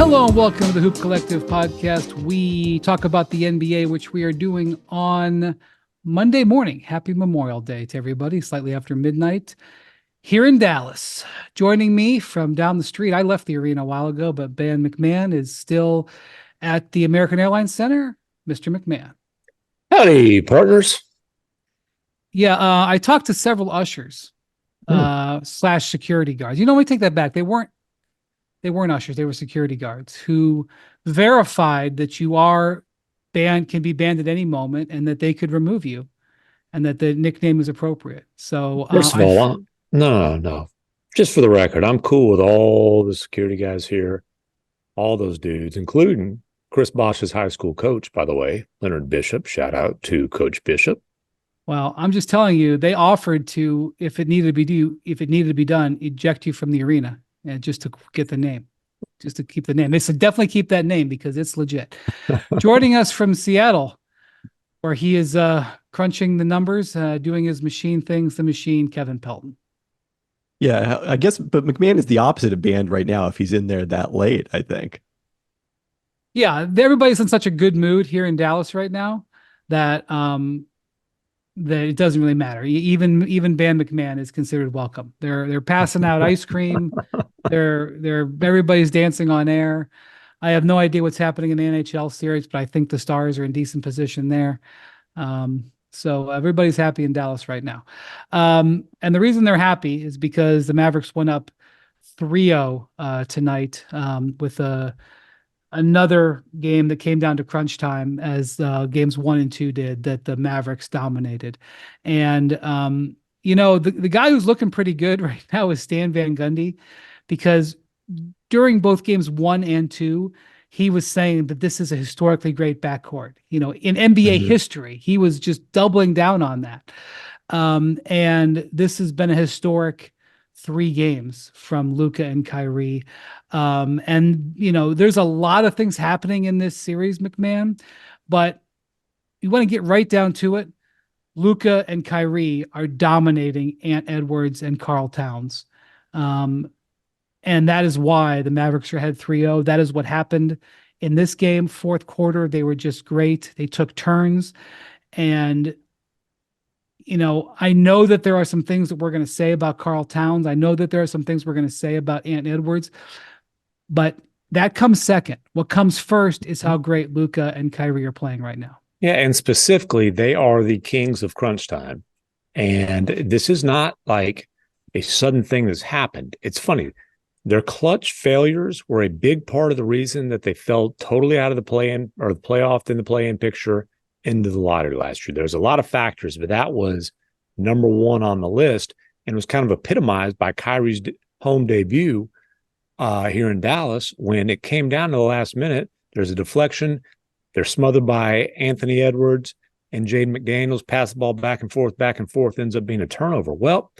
Hello and welcome to the Hoop Collective podcast. We talk about the NBA, which we are doing on Monday morning. Happy Memorial Day to everybody, slightly after midnight here in Dallas. Joining me from down the street, I left the arena a while ago, but Ben MacMahon is still at the American Airlines Center. Mr. MacMahon. Howdy, partners. Yeah, I talked to several ushers slash security guards. We take that back. They weren't ushers. They were security guards who verified that you are banned, can be banned at any moment, and that they could remove you, and that the nickname is appropriate. So, First of all, no. Just for the record, I'm cool with all the security guys here, all those dudes, including Chris Bosh's high school coach, by the way, Leonard Bishop. Shout out to Coach Bishop. Well, I'm just telling you, they offered to, if it needed to be done, eject you from the arena, and just to get the name, just to keep the name. They said definitely keep that name because it's legit. Joining us from Seattle, where he is crunching the numbers, doing his machine things, the machine, Kevin Pelton. Yeah, I guess, but MacMahon is the opposite of banned right now if he's in there that late, I think. Yeah, everybody's in such a good mood here in Dallas right now that that it doesn't really matter. Even Ban MacMahon is considered welcome. They're passing out ice cream. Everybody's dancing on air. I have no idea what's happening in the NHL series, but I think the Stars are in decent position there. So everybody's happy in Dallas right now. And the reason they're happy is because the Mavericks went up 3-0 tonight with another game that came down to crunch time, as games 1 and 2 did, that the Mavericks dominated. And, the guy who's looking pretty good right now is Stan Van Gundy, because during both games 1 and 2, he was saying that this is a historically great backcourt. In NBA history, he was just doubling down on that. And this has been a historic 3 games from Luka and Kyrie. There's a lot of things happening in this series, MacMahon, but you want to get right down to it. Luka and Kyrie are dominating Ant Edwards and Karl Towns. And that is why the Mavericks are ahead 3-0. That is what happened in this game. Fourth quarter, they were just great. They took turns. And, I know that there are some things that we're going to say about Karl Towns. I know that there are some things we're going to say about Ant Edwards. But that comes second. What comes first is how great Luka and Kyrie are playing right now. Yeah, and specifically, they are the kings of crunch time. And this is not like a sudden thing that's happened. It's funny. Their clutch failures were a big part of the reason that they fell totally out of the play-in or the playoff in the play-in picture into the lottery last year. There's a lot of factors, but that was number 1 on the list, and was kind of epitomized by Kyrie's home debut here in Dallas. When it came down to the last minute, there's a deflection. They're smothered by Anthony Edwards, and Jaden McDaniels pass the ball back and forth, ends up being a turnover. Well,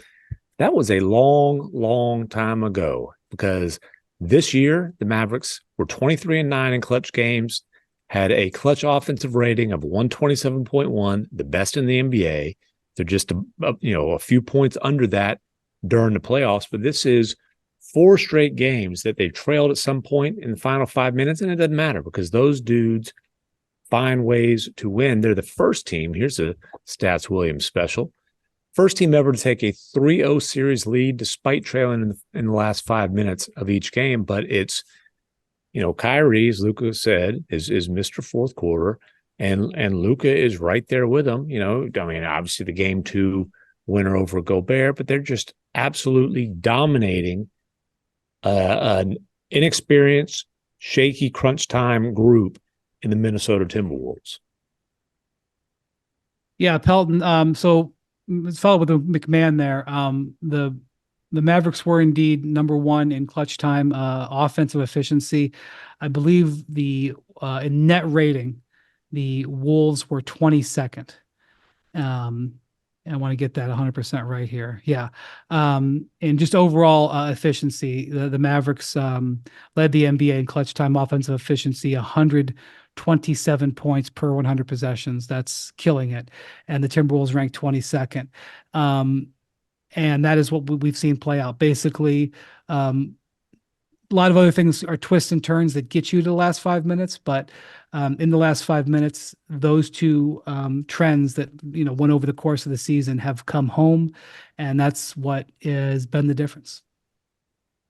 that was a long, long time ago, because this year the Mavericks were 23-9 in clutch games, had a clutch offensive rating of 127.1, the best in the NBA. They're just a few points under that during the playoffs, but this is 4 straight games that they've trailed at some point in the final 5 minutes, and it doesn't matter because those dudes find ways to win. They're the first team. Here's a Stats Williams special. First team ever to take a 3-0 series lead despite trailing in the last 5 minutes of each game. But it's, Kyrie, as Luka said, is Mr. Fourth Quarter, and Luka is right there with him. Obviously the game 2 winner over Gobert, but they're just absolutely dominating an inexperienced, shaky crunch time group in the Minnesota Timberwolves. Yeah, Pelton. So let's follow with the MacMahon there. The Mavericks were indeed number 1 in clutch time offensive efficiency. I believe in net rating, the Wolves were 22nd. And I want to get that 100% right here. Yeah. And just overall efficiency, the Mavericks led the NBA in clutch time offensive efficiency, 127 points per 100 possessions. That's killing it. And the Timberwolves ranked 22nd. And that is what we've seen play out. Basically, a lot of other things are twists and turns that get you to the last 5 minutes, but in the last 5 minutes, those two trends that went over the course of the season have come home, and that's what has been the difference.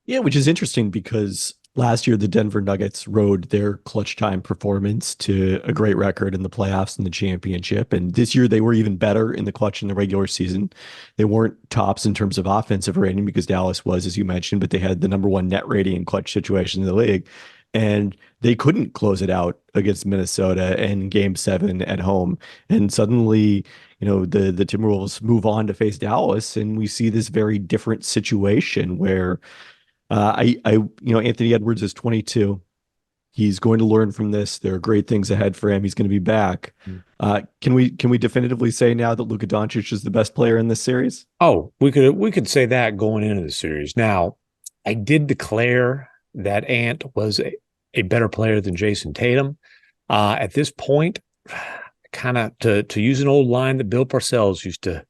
Yeah, which is interesting because last year the Denver Nuggets rode their clutch time performance to a great record in the playoffs and the championship. And this year they were even better in the clutch in the regular season. They weren't tops in terms of offensive rating because Dallas was, as you mentioned, but they had the number one net rating in clutch situation in the league. And they couldn't close it out against Minnesota in game 7 at home. And suddenly, the Timberwolves move on to face Dallas, and we see this very different situation where Anthony Edwards is 22. He's going to learn from this. There are great things ahead for him. He's going to be back. Can we definitively say now that Luka Doncic is the best player in this series? Oh, we could say that going into the series. Now, I did declare that Ant was a better player than Jason Tatum. At this point, kind of to use an old line that Bill Parcells used to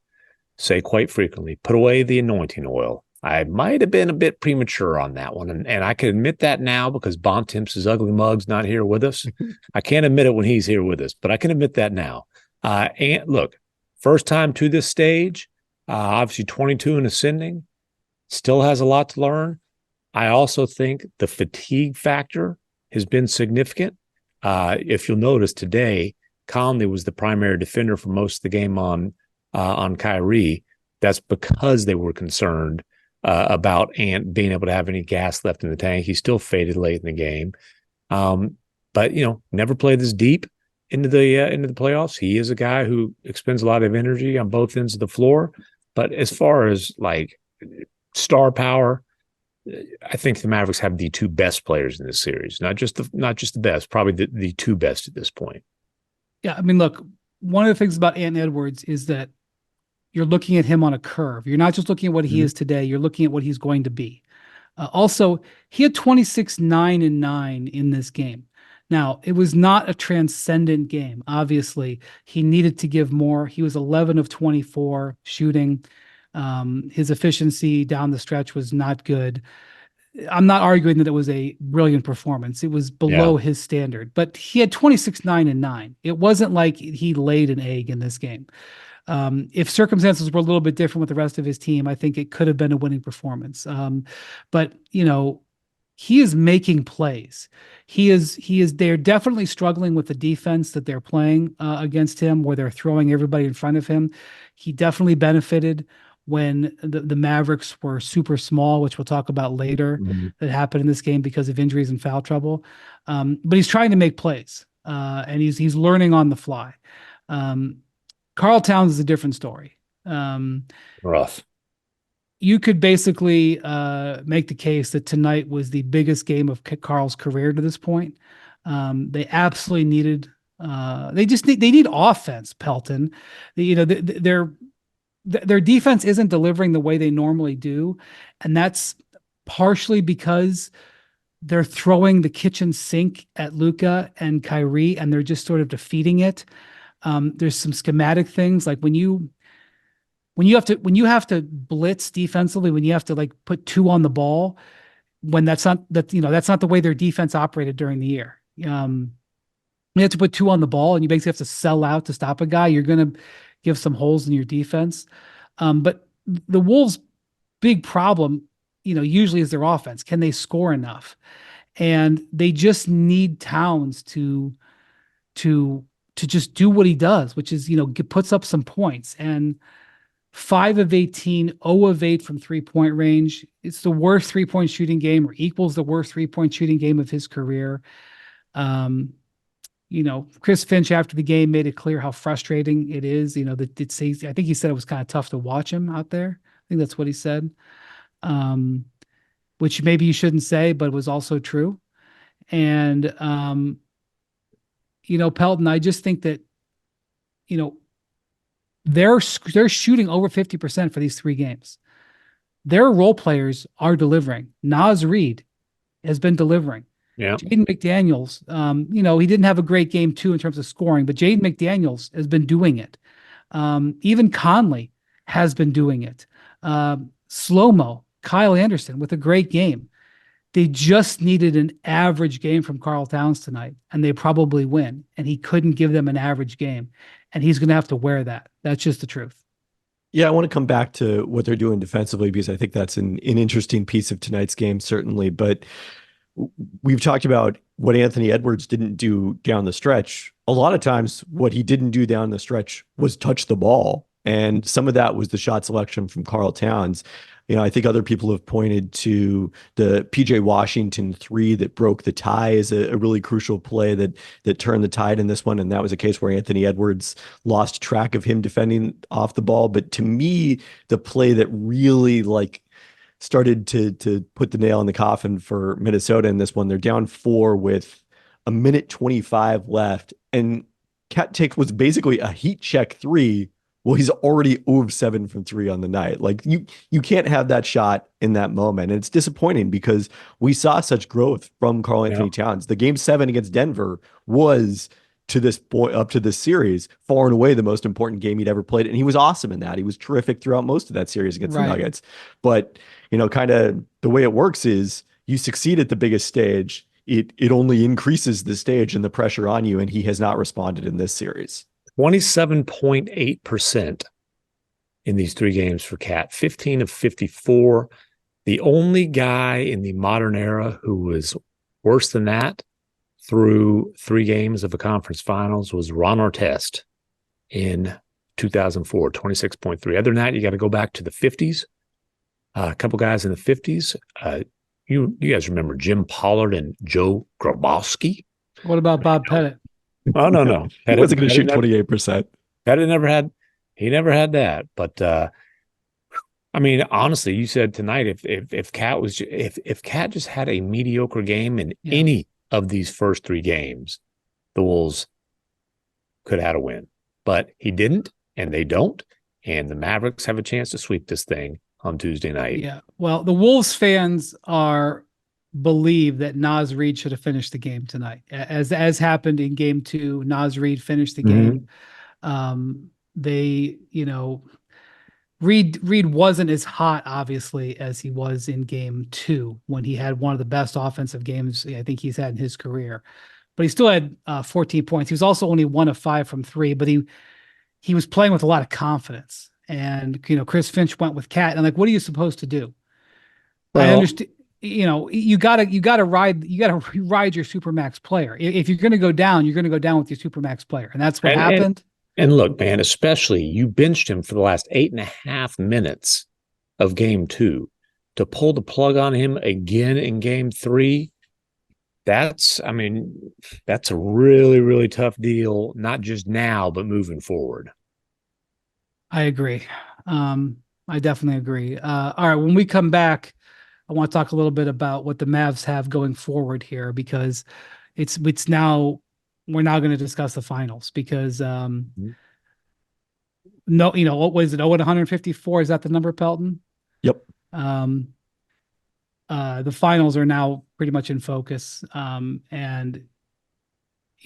say quite frequently, put away the anointing oil. I might have been a bit premature on that one, and I can admit that now because Bontemps' ugly mug's not here with us. I can't admit it when he's here with us, but I can admit that now. And look, first time to this stage, obviously 22 and ascending, still has a lot to learn. I also think the fatigue factor has been significant. If you'll notice today, Conley was the primary defender for most of the game on Kyrie. That's because they were concerned about Ant being able to have any gas left in the tank. He still faded late in the game, but never played this deep into the playoffs. He is a guy who expends a lot of energy on both ends of the floor. But as far as like star power, I think the Mavericks have the two best players in this series. Not just the best, probably the two best at this point. Yeah, I mean, look, one of the things about Ant Edwards is that you're looking at him on a curve. You're not just looking at what he is today. You're looking at what he's going to be. Also, he had 26, 9, and 9 in this game. Now, it was not a transcendent game. Obviously, he needed to give more. He was 11 of 24 shooting. His efficiency down the stretch was not good. I'm not arguing that it was a brilliant performance. It was below his standard, but he had 26, 9, and 9. It wasn't like he laid an egg in this game. If circumstances were a little bit different with the rest of his team, I think it could have been a winning performance. But he is making plays. They're definitely struggling with the defense that they're playing against him, where they're throwing everybody in front of him. He definitely benefited when the Mavericks were super small, which we'll talk about later, that happened in this game because of injuries and foul trouble. But he's trying to make plays, and he's learning on the fly. Karl Towns is a different story. Rough. You could basically make the case that tonight was the biggest game of Karl's career to this point. They absolutely needed. They need offense. Pelton, their defense isn't delivering the way they normally do, and that's partially because they're throwing the kitchen sink at Luka and Kyrie, and they're just sort of defeating it. There's some schematic things like when you have to blitz defensively, when you have to like put two on the ball, when that's not the way their defense operated during the year. You have to put two on the ball and you basically have to sell out to stop a guy. You're going to give some holes in your defense. But the Wolves' big problem, usually is their offense. Can they score enough? And they just need Towns to just do what he does, which is, puts up some points. And 5 of 18, 0 of 8 from 3-point range. It's the worst 3-point shooting game, or equals the worst 3-point shooting game of his career. Chris Finch after the game made it clear how frustrating it is. I think he said it was kind of tough to watch him out there. I think that's what he said. Which maybe you shouldn't say, but was also true. And, Pelton, I just think that, they're shooting over 50% for these 3 games. Their role players are delivering. Naz Reid has been delivering. Yeah. Jaden McDaniels, he didn't have a great game too in terms of scoring, but Jaden McDaniels has been doing it. Even Conley has been doing it. Slow-mo, Kyle Anderson with a great game. They just needed an average game from Karl Towns tonight, and they probably win. And he couldn't give them an average game, and he's going to have to wear that. That's just the truth. Yeah, I want to come back to what they're doing defensively because I think that's an interesting piece of tonight's game, certainly. But we've talked about what Anthony Edwards didn't do down the stretch. A lot of times, what he didn't do down the stretch was touch the ball. And some of that was the shot selection from Karl Towns. I think other people have pointed to the PJ Washington three that broke the tie as a really crucial play that turned the tide in this one. And that was a case where Anthony Edwards lost track of him defending off the ball. But to me, the play that really started to put the nail in the coffin for Minnesota in this one, they're down 4 with a minute 25 left. And Cat was basically a heat check 3. Well, he's already 0 of 7 from 3 on the night. You can't have that shot in that moment. And it's disappointing because we saw such growth from Karl Anthony Towns. The game 7 against Denver was, to this point, up to this series, far and away the most important game he'd ever played. And he was awesome in that. He was terrific throughout most of that series against the Nuggets. But, kind of the way it works is you succeed at the biggest stage. It only increases the stage and the pressure on you. And he has not responded in this series. 27.8% in these 3 games for Cat, 15 of 54. The only guy in the modern era who was worse than that through 3 games of a conference finals was Ron Artest in 2004, 26.3. Other than that, you got to go back to the 50s. A couple guys in the 50s. You guys remember Jim Pollard and Joe Grabowski? What about Bob Pettit? Oh, no. He wasn't going to shoot 28%. Pettit never had that. But honestly, you said tonight if Cat just had a mediocre game in any of these first 3 games, the Wolves could have had a win. But he didn't, and they don't, and the Mavericks have a chance to sweep this thing on Tuesday night. Yeah. Well, the Wolves fans believe that Naz Reid should have finished the game tonight. As happened in game 2, Naz Reid finished the game. Reid wasn't as hot, obviously, as he was in game 2 when he had one of the best offensive games I think he's had in his career. But he still had 14 points. He was also only 1 of 5 from 3, but he was playing with a lot of confidence. And, Chris Finch went with Cat. And what are you supposed to do? I understand. You gotta ride your supermax player. If you're going to go down, you're going to go down with your supermax player. And that's what happened. And look, man, especially you benched him for the last 8.5 minutes of game 2 to pull the plug on him again in game 3. That's a really, really tough deal, not just now, but moving forward. I agree. I definitely agree. All right. When we come back, I want to talk a little bit about what the Mavs have going forward here, because it's now, we're now going to discuss the finals because, what was it? 154. Is that the number, Pelton? Yep. The finals are now pretty much in focus. And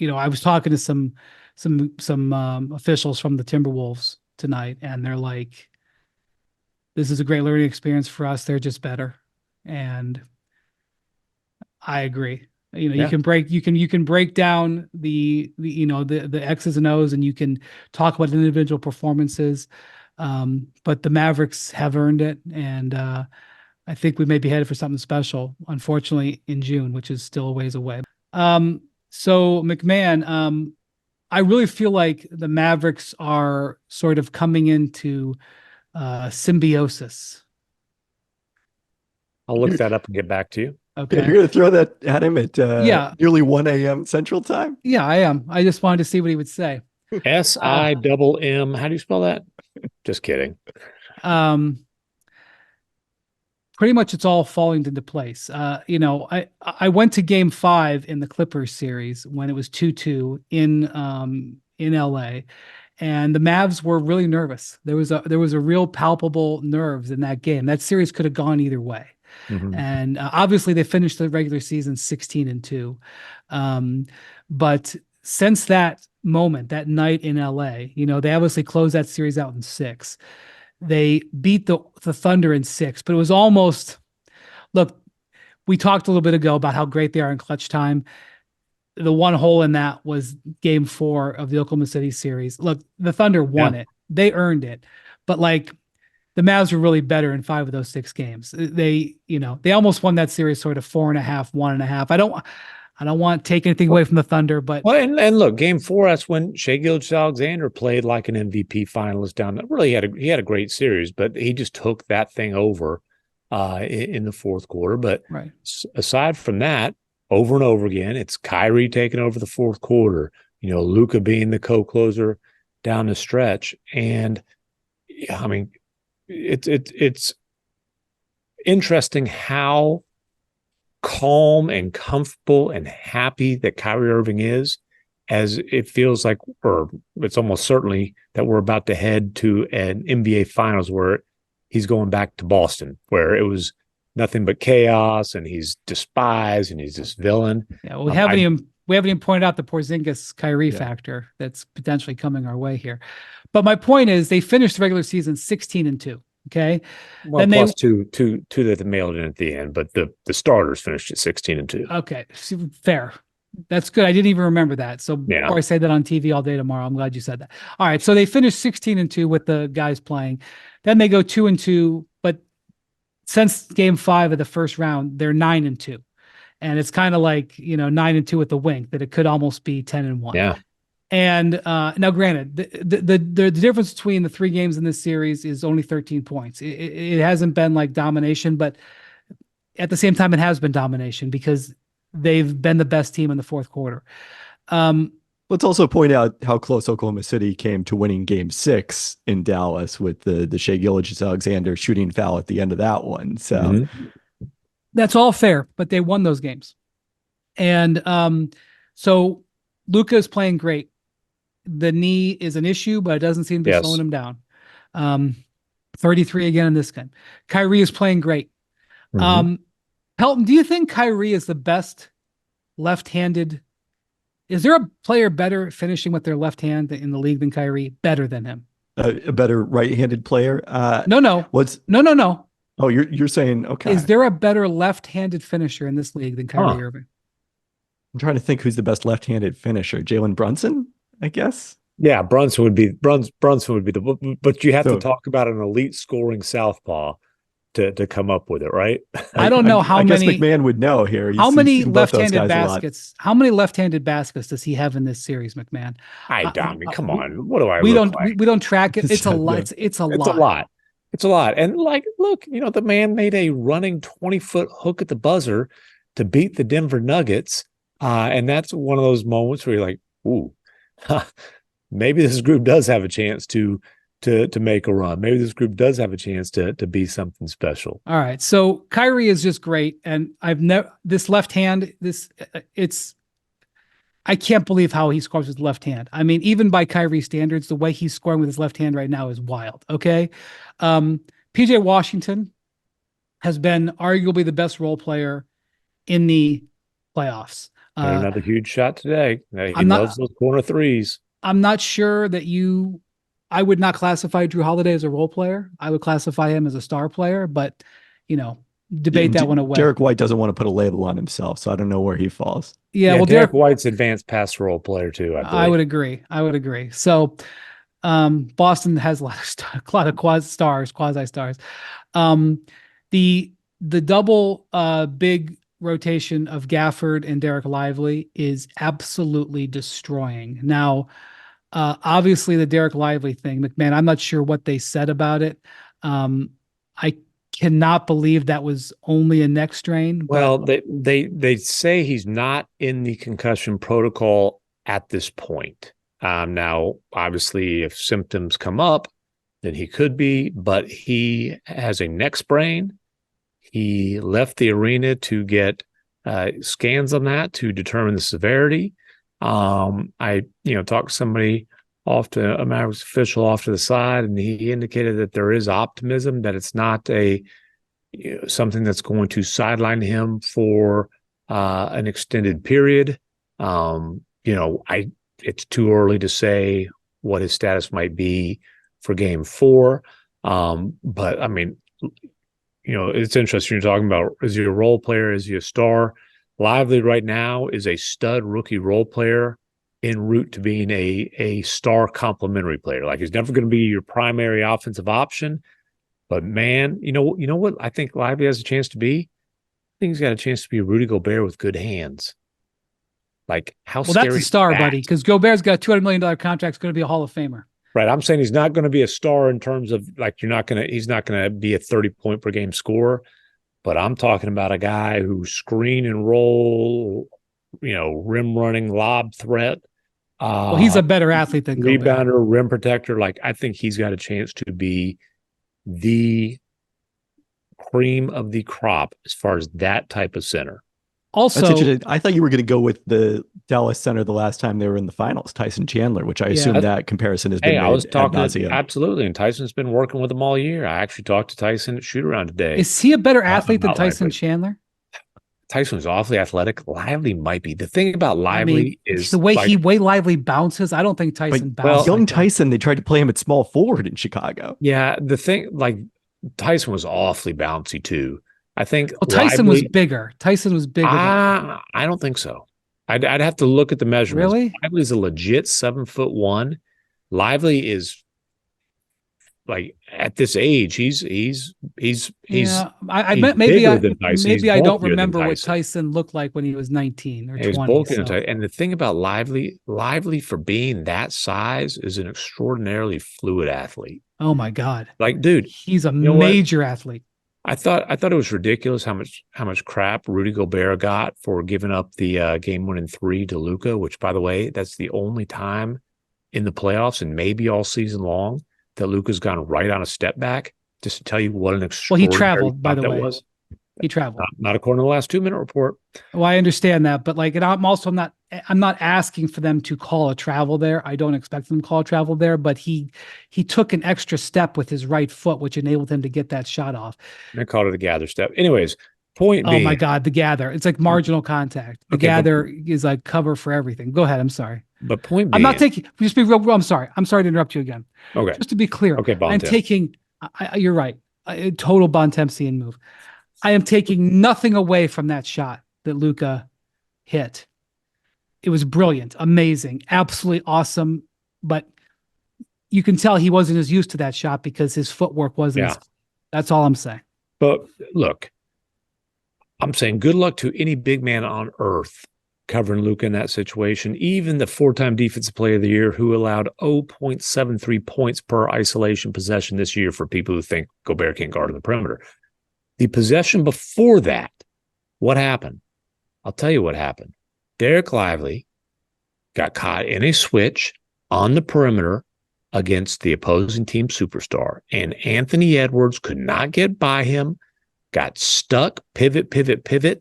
I was talking to some officials from the Timberwolves tonight, and they're like, this is a great learning experience for us. They're just better. And I agree. You can break down the X's and O's, and you can talk about individual performances. But the Mavericks have earned it. And I think we may be headed for something special, unfortunately, in June, which is still a ways away. So MacMahon, I really feel like the Mavericks are sort of coming into symbiosis. I'll look that up and get back to you. Okay. You're going to throw that at him at nearly 1 a.m. Central Time? Yeah, I am. I just wanted to see what he would say. SIMM. How do you spell that? Just kidding. Pretty much it's all falling into place. I went to game 5 in the Clippers series when it was 2-2 in LA, and the Mavs were really nervous. There was a real palpable nerves in that game. That series could have gone either way. Mm-hmm. And obviously they finished the regular season 16-2. But since that moment, that night in LA, they obviously closed that series out in 6. They beat the Thunder in 6, but it was almost, look, we talked a little bit ago about how great they are in clutch time. The one hole in that was game 4 of the Oklahoma City series. Look, the Thunder won it. They earned it. But like the Mavs were really better in 5 of those 6 games. They almost won that series sort of 4.5, 1.5. I don't want to take anything away from the Thunder, but and look, game 4, that's when Shai Gilgeous-Alexander played like an MVP finalist down there. Really he had a great series, but he just took that thing over in the fourth quarter. But right. Aside from that, over and over again, it's Kyrie taking over the fourth quarter, Luka being the co-closer down the stretch. And I mean, it's interesting how calm and comfortable and happy that Kyrie Irving is, as it feels like, or it's almost certainly that we're about to head to an NBA Finals where he's going back to Boston, where it was nothing but chaos and he's despised and he's this villain. Yeah, well, we haven't even pointed out the Porzingis Kyrie factor that's potentially coming our way here. But my point is, they finished the regular season 16-2. Okay. Well, then plus two that they mailed in at the end, but the starters finished at 16-2. Okay. Fair. That's good. I didn't even remember that. So before I say that on TV all day tomorrow, I'm glad you said that. All right. So they finished 16-2 with the guys playing. Then they go 2-2, but since game 5 of the first round, they're 9-2. And it's kind of like, 9-2 with the wink that it could almost be 10-1. Yeah. And now, granted, the difference between the 3 games in this series is only 13 points. It hasn't been like domination, but at the same time, it has been domination because they've been the best team in the fourth quarter. Let's also point out how close Oklahoma City came to winning Game 6 in Dallas with the Shai Gilgeous-Alexander shooting foul at the end of that one. So that's all fair, but they won those games. And so Luka is playing great. The knee is an issue, but it doesn't seem to be slowing him down. 33 again in this game. Kyrie is playing great. Pelton, do you think Kyrie is the best left-handed? Is there a player better finishing with their left hand in the league than Kyrie? Better than him? A better right-handed player? No. No. Oh, you're saying, okay. Is there a better left-handed finisher in this league than Kyrie Irving? I'm trying to think who's the best left-handed finisher. Jalen Brunson, I guess. Yeah, Brunson would be the, but you have to talk about an elite scoring southpaw to come up with it, right? I don't know how many. I guess MacMahon would know here. How many left-handed baskets? How many left-handed baskets does he have in this series, MacMahon? I mean, come on. What do I? We don't. Like? We don't track it. It's a lot. It's a lot. It's a lot. And like, look, the man made a running 20-foot hook at the buzzer to beat the Denver Nuggets, and that's one of those moments where you're like, ooh. Maybe this group does have a chance to make a run. Maybe this group does have a chance to be something special. All right. So Kyrie is just great. And this left hand, I can't believe how he scores with left hand. I mean, even by Kyrie standards, the way he's scoring with his left hand right now is wild. Okay. PJ Washington has been arguably the best role player in the playoffs. Another huge shot today. He loves those corner threes. I'm not sure that I would not classify Drew Holiday as a role player. I would classify him as a star player, but debate that one away. Derek White doesn't want to put a label on himself, so I don't know where he falls. Yeah, well, Derek White's advanced pass role player too. I would agree. So, Boston has a lot of quasi stars. The double big rotation of Gafford and Derek Lively is absolutely destroying. Now, obviously the Derek Lively thing, MacMahon, I'm not sure what they said about it. I cannot believe that was only a neck strain. Well, they say he's not in the concussion protocol at this point. Now, obviously, if symptoms come up, then he could be, but he has a neck sprain. He left the arena to get scans on that to determine the severity. I talked to somebody a Mavericks official off to the side, and he indicated that there is optimism that it's not something that's going to sideline him for an extended period. It's too early to say what his status might be for Game 4. But I mean, it's interesting. You're talking about, is he a role player? Is he a star? Lively right now is a stud rookie role player en route to being a star complementary player. Like, he's never going to be your primary offensive option, but man, you know what I think Lively has a chance to be? I think he's got a chance to be a Rudy Gobert with good hands. Like, how Well, scary that's a is star, that? buddy, because Gobert's got a $200 million contract. It's going to be a Hall of Famer. Right. I'm saying he's not going to be a star in terms of, like, he's not going to be a 30-point per game scorer, but I'm talking about a guy who screen and roll, rim running, lob threat, Well, he's a better athlete than Gobert. rebounder, rim protector. Like, I think he's got a chance to be the cream of the crop as far as that type of center. Also, That's interesting. I thought you were going to go with the Dallas center the last time they were in the finals, Tyson Chandler, which I assume that comparison has been made I was talking ad nauseum. absolutely, and Tyson's been working with them all year. I actually talked to Tyson at shoot around today. is he a better athlete than Not Tyson Lively. Chandler? Tyson was awfully athletic. Lively might be. The thing about Lively is the way like, way Lively bounces. I don't think Tyson bounces. Young like that. Tyson, they tried to play him at small forward in Chicago. yeah, the thing, like, Tyson was awfully bouncy too. I think Well, Tyson was Lively, bigger. Tyson was bigger. I don't think so. I'd have to look at the measurements. Really? Lively's a legit 7'1". Lively is, like, at this age, he's yeah, I he's bet maybe bigger I than Tyson. maybe He's I don't bulkier than remember what Tyson. Tyson looked like when he was 19 or He was 20. bulkier So. than Tyson. And the thing about Lively for being that size is an extraordinarily fluid athlete. Oh my God. Like, dude, He's a know what? major athlete. I thought it was ridiculous how much crap Rudy Gobert got for giving up the game-winning 3 to Luka, which, by the way, that's the only time in the playoffs and maybe all season long that Luka's gone right on a step back. Just to tell you what an extraordinary Well, he traveled, by shot the that way. was. He traveled. Not according to the last 2-minute report. Well, I understand that, but like, and I'm not asking for them to call a travel there. I don't expect them to call a travel there, but he took an extra step with his right foot, which enabled him to get that shot off. They called it a gather step. Anyways, point Oh being, my God, the gather. It's like marginal contact. The Okay, gather is like cover for everything. Go ahead. I'm sorry. but point being, I'm not taking, just be real. I'm sorry. I'm sorry to interrupt you again. okay, Just to be clear. okay, I'm Bontemps. taking, you're right. A total Bontempian move. I am taking nothing away from that shot that Luka hit. It was brilliant, amazing, absolutely awesome. But you can tell he wasn't as used to that shot because his footwork wasn't. Yeah. That's all I'm saying. But look, I'm saying good luck to any big man on earth covering Luka in that situation. Even the 4-time Defensive Player of the Year, who allowed 0.73 points per isolation possession this year for people who think Gobert can't guard on the perimeter. The possession before that, what happened? I'll tell you what happened. Derek Lively got caught in a switch on the perimeter against the opposing team superstar, and Anthony Edwards could not get by him, got stuck, pivot.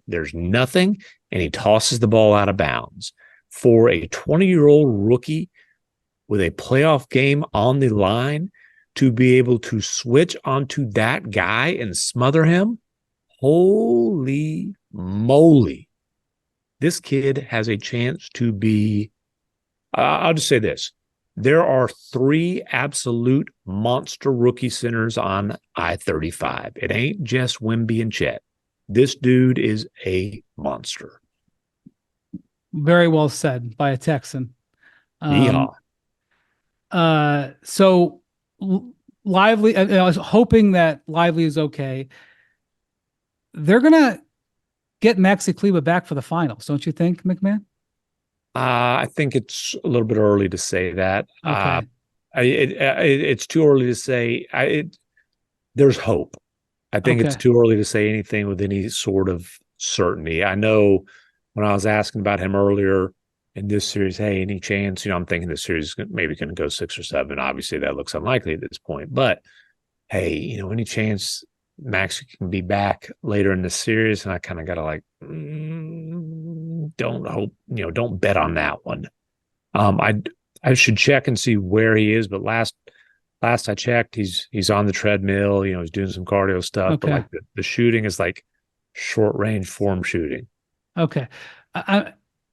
There's nothing, and he tosses the ball out of bounds. For a 20-year-old rookie with a playoff game on the line to be able to switch onto that guy and smother him, holy moly. This kid has a chance to be, I'll just say this. There are 3 absolute monster rookie centers on I-35. It ain't just Wemby and Chet. This dude is a monster. Very well said by a Texan. Yeehaw. So Lively, I was hoping that Lively is okay. They're gonna get Maxi Kleber back for the finals, don't you think, MacMahon? I think it's a little bit early to say that. Okay. It's too early to say. There's hope. I think it's too early to say anything with any sort of certainty. I know when I was asking about him earlier in this series, hey, any chance? I'm thinking this series is maybe going to go 6 or 7. Obviously, that looks unlikely at this point. But hey, any chance Max can be back later in the series? And I kind of got to like, don't hope, don't bet on that one. I should check and see where he is, but last I checked, he's on the treadmill, he's doing some cardio stuff, but like the shooting is like short range form shooting. Okay.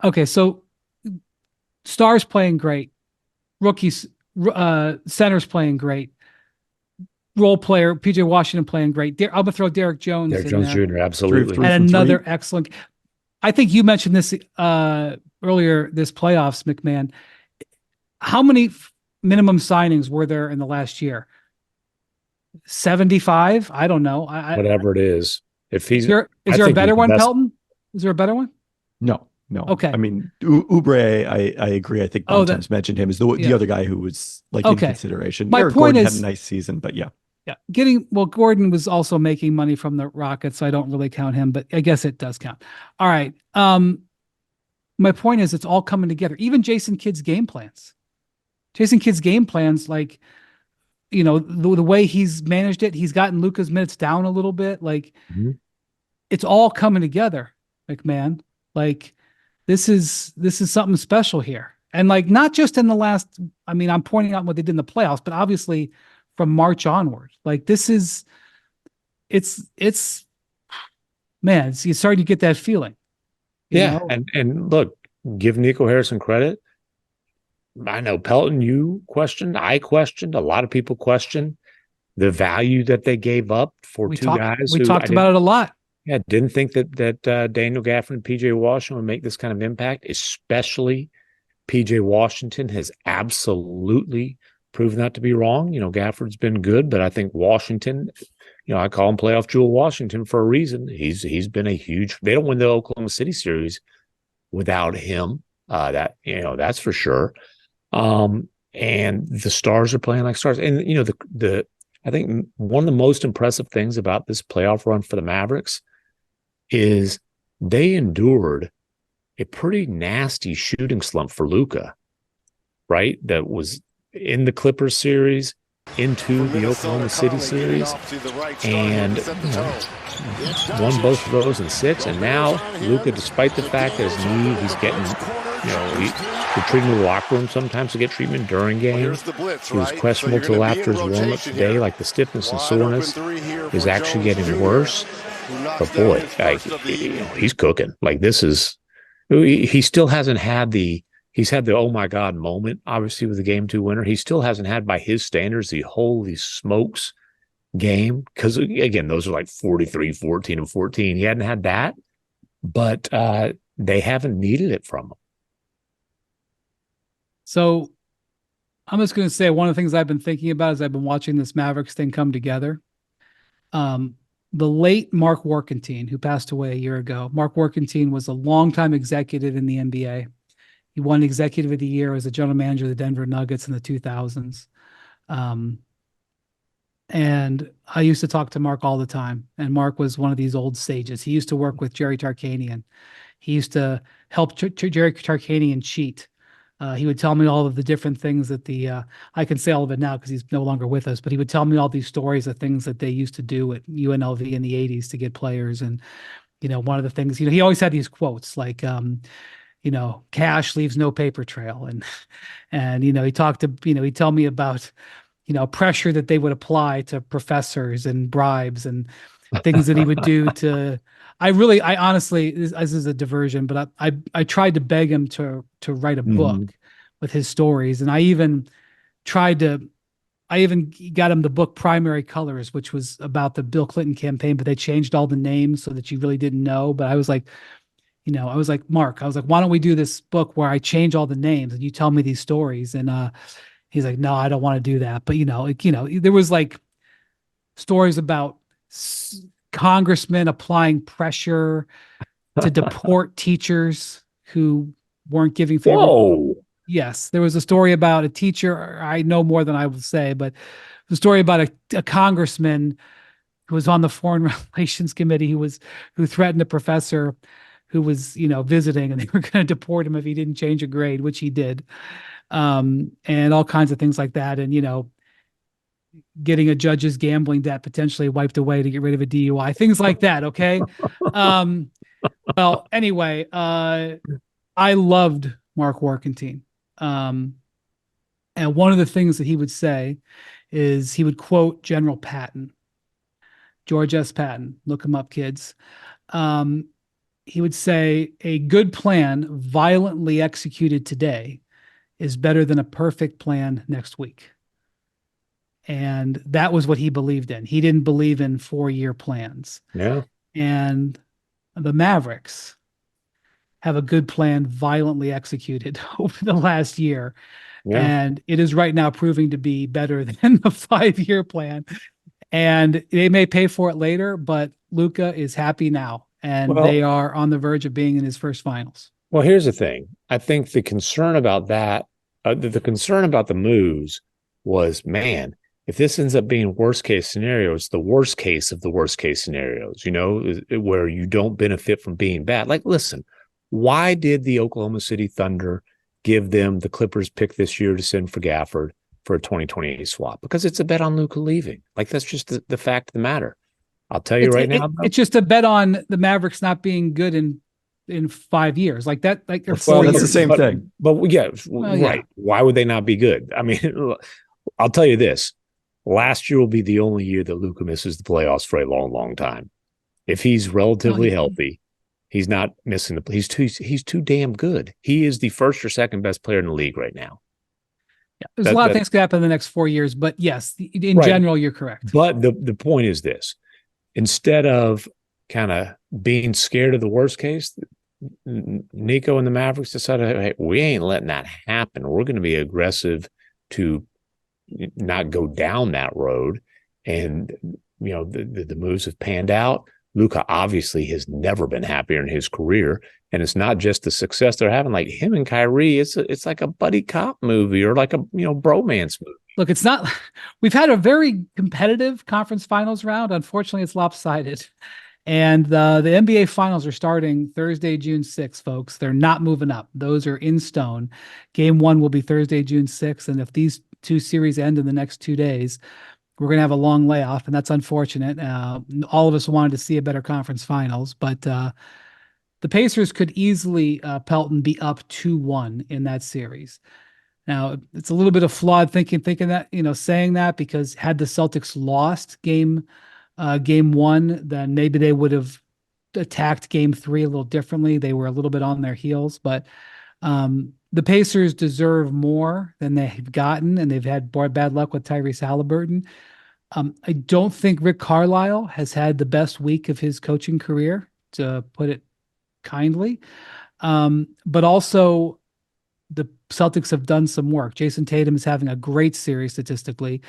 Okay. So stars playing great, rookies, centers playing great. role player, PJ Washington playing great. I'm gonna throw Derek Jones Derek in Jones there. Jr. Absolutely. Three And from another three. excellent. I think you mentioned this earlier this playoffs, MacMahon. How many minimum signings were there in the last year? 75? I don't know. Whatever it is. If he's, Is I there a think he's better the one, best. Pelton? Is there a better one? No, no. Okay. I mean, Oubre, I agree. I think Oh, Bontemps mentioned him as the yeah. other guy who was like in Okay. consideration. My Eric point Gordon is, had a nice season, but yeah. Gordon was also making money from the Rockets, so I don't really count him, but I guess it does count. All right. My point is, it's all coming together. Even Jason Kidd's game plans. Jason Kidd's game plans, like, the way he's managed it, he's gotten Luka's minutes down a little bit. Like, it's all coming together, MacMahon. Like, this is something special here. And like, not just in the last, I mean, I'm pointing out what they did in the playoffs, but obviously from March onward, like it's man, you're starting to get that feeling. You Yeah. know? And look, give Nico Harrison credit. I know Pelton, you questioned, I questioned, a lot of people questioned the value that they gave up for two guys we who talked about it a lot. Yeah, didn't think that Daniel Gafford and PJ Washington would make this kind of impact, especially PJ Washington has absolutely proven that to be wrong. Gafford's been good, but I think Washington, I call him playoff Jewel Washington for a reason. He's been a huge. They don't win the Oklahoma City series without him. That's for sure. And the stars are playing like stars. And I think one of the most impressive things about this playoff run for the Mavericks is they endured a pretty nasty shooting slump for Luka, right? That was in the Clippers series, into the Oklahoma City series, and won both of those in 6. And now Luka, despite the fact that his knee, he's getting, they treat him in the locker room sometimes to get treatment during games. He was questionable till after his warm-up today, like the stiffness and soreness is actually getting worse. But boy, he's cooking. Like this is, he still hasn't had he's had the oh my God moment, obviously, with the game 2 winner. He still hasn't had, by his standards, the holy smokes game. Because again, those are like 43, 14, and 14. He hadn't had that, but they haven't needed it from him. So I'm just going to say one of the things I've been thinking about as I've been watching this Mavericks thing come together. The late Mark Workentine, who passed away a year ago. Mark Workentine was a longtime executive in the NBA. He won Executive of the Year as a general manager of the Denver Nuggets in the 2000s. And I used to talk to Mark all the time. And Mark was one of these old sages. He used to work with Jerry Tarkanian. He used to help Jerry Tarkanian cheat. He would tell me all of the different things that I can say all of it now because he's no longer with us, but he would tell me all these stories of things that they used to do at UNLV in the 80s to get players. And, one of the things, he always had these quotes like, cash leaves no paper trail. And, he talked to, he'd tell me about, pressure that they would apply to professors and bribes and things that he would do to, I honestly, this is a diversion, but I tried to beg him to write a book with his stories. And I even got him the book Primary Colors, which was about the Bill Clinton campaign, but they changed all the names so that you really didn't know. But I was like, Mark, why don't we do this book where I change all the names and you tell me these stories? And he's like, no, I don't want to do that. But, there was like stories about congressmen applying pressure to deport teachers who weren't giving favorable. Whoa. Yes, there was a story about a teacher. I know more than I will say, but the story about a congressman who was on the Foreign Relations Committee who threatened a professor who was, visiting, and they were going to deport him if he didn't change a grade, which he did, and all kinds of things like that, and getting a judge's gambling debt potentially wiped away to get rid of a DUI, things like that. Okay. Well, anyway, I loved Mark Workentine. And one of the things that he would say is he would quote General Patton, George S. Patton. Look him up, kids. He would say, a good plan violently executed today is better than a perfect plan next week. And that was what he believed in. He didn't believe in 4-year plans. Yeah. And the Mavericks have a good plan violently executed over the last year. Yeah. And it is right now proving to be better than the 5-year plan. And they may pay for it later, but Luka is happy now. And they Well, are on the verge of being in his first finals. well, here's the thing. I think the concern about that, the concern about the moves was, man, if this ends up being worst case scenario, it's the worst case of the worst case scenarios, where you don't benefit from being bad. Like, listen, why did the Oklahoma City Thunder give them the Clippers pick this year to send for Gafford for a 2028 swap? Because it's a bet on Luka leaving. Like, that's just the fact of the matter. I'll tell you now. It's just a bet on the Mavericks not being good in 5 years, like that, like or 4 Well, that's years. the same thing. But yeah, Well, right. yeah. Why would they not be good? I mean, I'll tell you this: last year will be the only year that Luka misses the playoffs for a long, long time. If he's relatively healthy, he's not missing the. He's too damn good. He is the first or second best player in the league right now. Yeah, there's a lot of things could happen in the next 4 years, but yes, in general, you're correct. But the point is this: instead of kind of being scared of the worst case, Nico and the Mavericks decided, hey, we ain't letting that happen. We're going to be aggressive to not go down that road. And, the moves have panned out. Luka obviously has never been happier in his career. And it's not just the success they're having. Like him and Kyrie, it's like a buddy cop movie or like a, bromance movie. Look, it's not, we've had a very competitive conference finals round. Unfortunately, it's lopsided. And the NBA finals are starting Thursday, June 6th, folks. They're not moving up. Those are in stone. Game 1 will be Thursday, June 6th. And if these 2 series end in the next 2 days, we're going to have a long layoff, and that's unfortunate. All of us wanted to see a better conference finals, but the Pacers could easily, Pelton, be up 2-1 in that series. Now, it's a little bit of flawed thinking that, saying that, because had the Celtics lost game 1, then maybe they would have attacked game 3 a little differently. They were a little bit on their heels, but the Pacers deserve more than they've gotten, and they've had bad luck with Tyrese Halliburton. I don't think Rick Carlisle has had the best week of his coaching career, to put it kindly. But also the Celtics have done some work. Jason Tatum is having a great series statistically.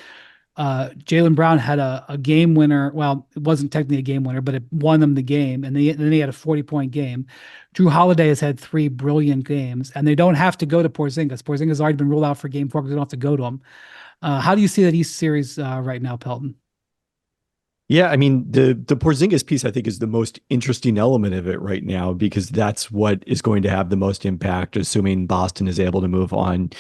Jaylen Brown had a game winner. Well, it wasn't technically a game winner, but it won them the game. And then he had a 40-point game. Drew Holiday has had 3 brilliant games, and they don't have to go to Porzingis. Porzingis has already been ruled out for game 4 because they don't have to go to him. How do you see that East series right now, Pelton? Yeah, I mean, the Porzingis piece, I think, is the most interesting element of it right now, because that's what is going to have the most impact, assuming Boston is able to move on.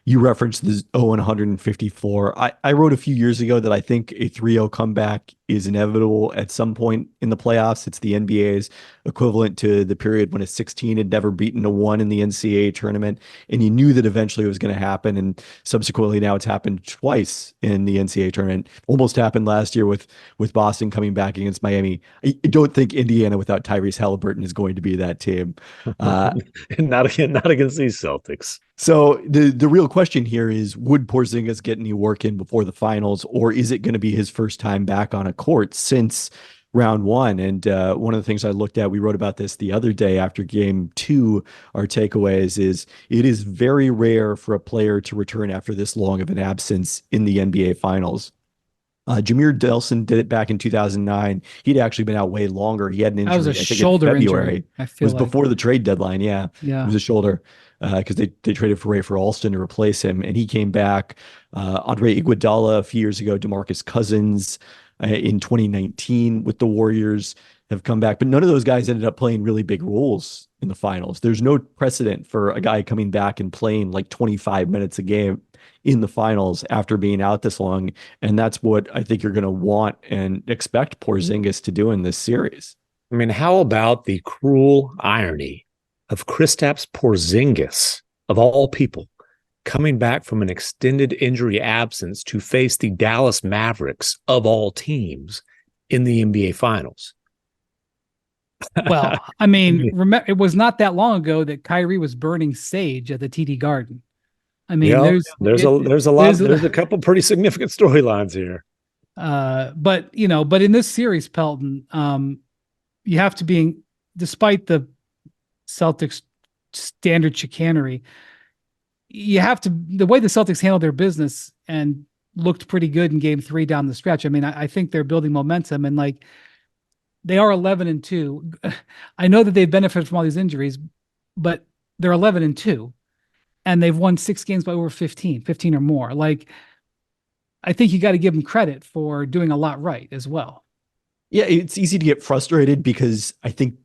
You referenced the 0-154. I wrote a few years ago that I think a 3-0 comeback is inevitable at some point in the playoffs. It's the NBA's equivalent to the period when a 16 had never beaten a 1 in the NCAA tournament. And you knew that eventually it was going to happen. And subsequently now it's happened twice in the NCAA tournament. Almost happened last year with Boston coming back against Miami. I don't think Indiana without Tyrese Halliburton is going to be that team. Not against these Celtics. So the real question here is, would Porzingis get any work in before the finals, or is it going to be his first time back on a court since round 1? And one of the things I looked at, we wrote about this the other day after game 2, our takeaways is it is very rare for a player to return after this long of an absence in the NBA finals. Jameer Nelson did it back in 2009. He'd actually been out way longer. He had an injury. That was a shoulder injury. I feel it was before the trade deadline. Yeah. Yeah. It was a shoulder because they traded for Rafer Alston to replace him, and he came back. Andre Iguodala a few years ago, DeMarcus Cousins in 2019 with the Warriors have come back, but none of those guys ended up playing really big roles in the finals. There's no precedent for a guy coming back and playing like 25 minutes a game in the finals after being out this long. And that's what I think you're going to want and expect Porzingis to do in this series. I mean, how about the cruel irony of Kristaps Porzingis, of all people, coming back from an extended injury absence to face the Dallas Mavericks, of all teams, in the NBA Finals? Well, I mean, remember, it was not that long ago that Kyrie was burning sage at the TD Garden. I mean, Yeah, there's a couple pretty significant storylines here. But in this series, Pelton, you have to be, despite the Celtics standard chicanery, the way the Celtics handled their business and looked pretty good in game 3 down the stretch. I mean, I think they're building momentum, and like, they are 11-2. I know that they've benefited from all these injuries, but they're 11-2, and they've won 6 games by over 15 or more. Like, I think you got to give them credit for doing a lot right as well. Yeah, it's easy to get frustrated because I think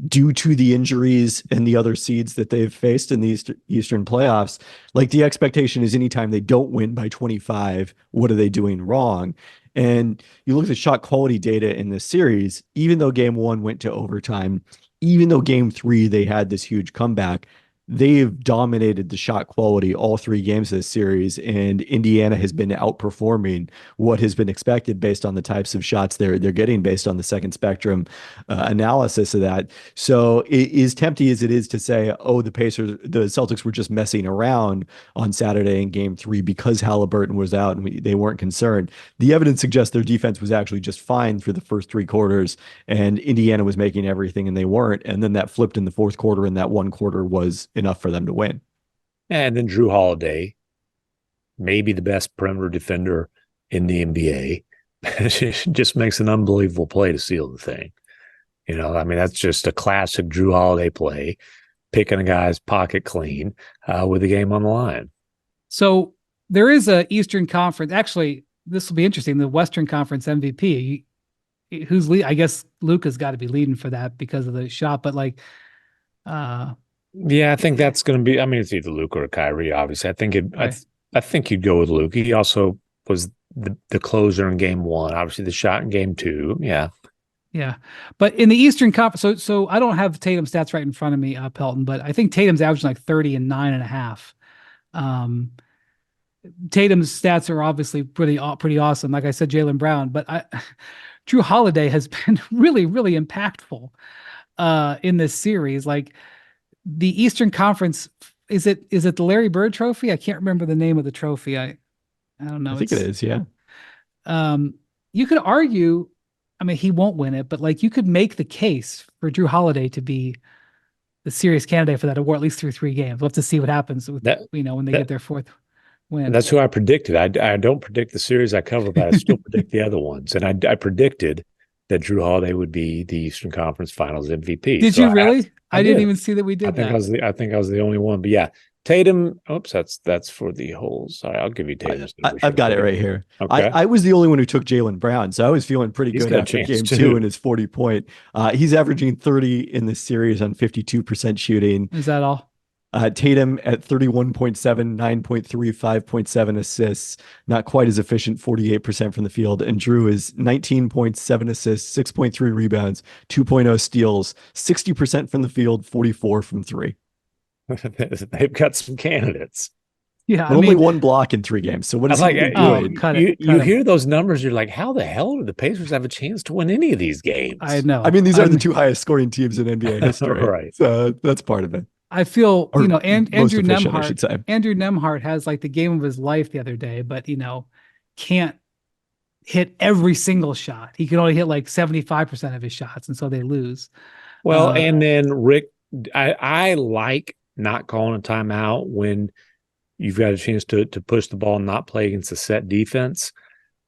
due to the injuries and the other seeds that they've faced in the Eastern playoffs, like, the expectation is anytime they don't win by 25, what are they doing wrong? And you look at the shot quality data in this series, even though game 1 went to overtime, even though game 3 they had this huge comeback, they've dominated the shot quality all 3 games of this series, and Indiana has been outperforming what has been expected based on the types of shots they're getting based on the second spectrum analysis of that. So it is tempting as it is to say, oh, the Celtics were just messing around on Saturday in game 3 because Halliburton was out and they weren't concerned. The evidence suggests their defense was actually just fine for the first 3 quarters, and Indiana was making everything and they weren't. And then that flipped in the fourth quarter, and that one quarter was enough for them to win. And then Drew Holiday, maybe the best perimeter defender in the NBA, just makes an unbelievable play to seal the thing. I mean, that's just a classic Drew Holiday play, picking a guy's pocket clean with the game on the line. So there is a Eastern Conference. Actually, this will be interesting. The Western Conference MVP, who's lead? I guess Luka's got to be leading for that because of the shot. But like, yeah, I think that's going to be. I mean, it's either Luka or Kyrie. Obviously, I think right. I think you'd go with Luka. He also was the closer in game 1. Obviously, the shot in game 2. Yeah. Yeah. But in the Eastern Conference, so I don't have Tatum's stats right in front of me, Pelton, but I think Tatum's averaging like 30 and 9.5. Tatum's stats are obviously pretty awesome. Like I said, Jaylen Brown, but Drew Holiday has been really, really impactful in this series. Like, the Eastern Conference, is it the Larry Bird Trophy? I can't remember the name of the trophy. I don't know. I think it is, yeah. You could argue, I mean, he won't win it, but like, you could make the case for Drew Holiday to be the serious candidate for that award, at least through 3 games. We'll have to see what happens with when they get their 4th win. That's who I predicted. I don't predict the series I cover, but I still predict the other ones. And I predicted that Drew Holiday would be the Eastern Conference Finals MVP. Did you really? I didn't even see that we did I think that. I think I was the only one. But yeah, Tatum. Oops, that's for the holes. Sorry, I'll give you Tatum's. I've got it right here. Okay. I was the only one who took Jaylen Brown, so I was feeling pretty good after game 2 and his 40-point. He's averaging 30 in this series on 52% shooting. Is that all? Tatum at 31.7, 9.3, 5.7 assists, not quite as efficient, 48% from the field. And Drew is 19.7 assists, 6.3 rebounds, 2.0 steals, 60% from the field, 44 from 3. They've got some candidates. Yeah, but only 1 block in 3 games. So what is he doing? You hear those numbers, you're like, how the hell do the Pacers have a chance to win any of these games? I know. I mean, these are the 2 highest scoring teams in NBA history. Right. So that's part of it. I feel, and Andrew Nembhard. Andrew Nembhard has like the game of his life the other day, but can't hit every single shot. He can only hit like 75% of his shots, and so they lose. Well, and then Rick, I like not calling a timeout when you've got a chance to push the ball and not play against a set defense.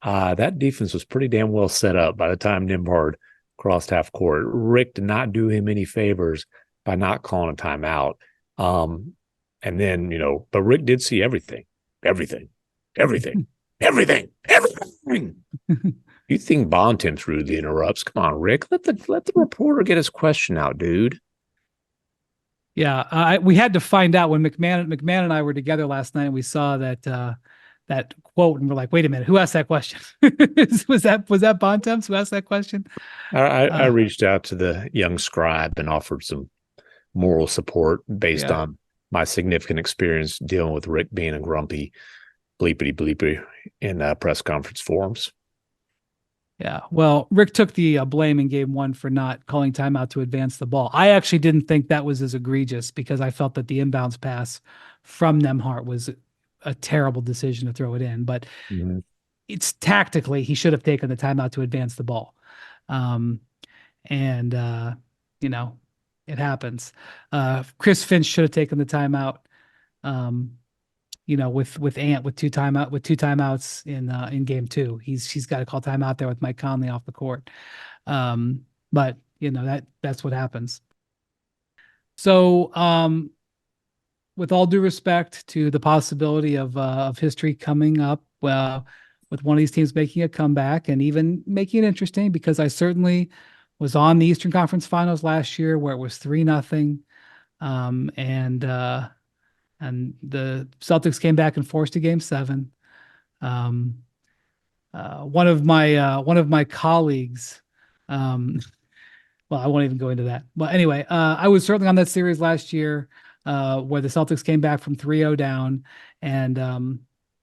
That defense was pretty damn well set up by the time Nembhard crossed half court. Rick did not do him any favors by not calling a timeout. And then, but Rick did see everything. You think Bontemps rudely interrupts? Come on, Rick. Let the reporter get his question out, dude. Yeah, we had to find out when MacMahon and I were together last night, and we saw that quote, and we're like, wait a minute, who asked that question? was that Bontemps who asked that question? I reached out to the young scribe and offered some moral support based on my significant experience dealing with Rick being a grumpy bleepity bleeper in press conference forums. Yeah. Well, Rick took the blame in game one for not calling timeout to advance the ball. I actually didn't think that was as egregious because I felt that the inbounds pass from Nemhart was a terrible decision to throw it in. But Mhm. it's tactically, he should have taken the timeout to advance the ball. Um, and, you know, it happens. Chris Finch should have taken the timeout. Um, with two timeouts in game two. He's got to call timeout there with Mike Conley off the court. But that's what happens. So with all due respect to the possibility of history coming up, with one of these teams making a comeback and even making it interesting, because I certainly was on the Eastern Conference Finals last year where it was 3-0. And the Celtics came back and forced a game seven. Um, one of my colleagues, um, well, I won't even go into that. But anyway, I was certainly on that series last year, where the Celtics came back from 3-0 down, and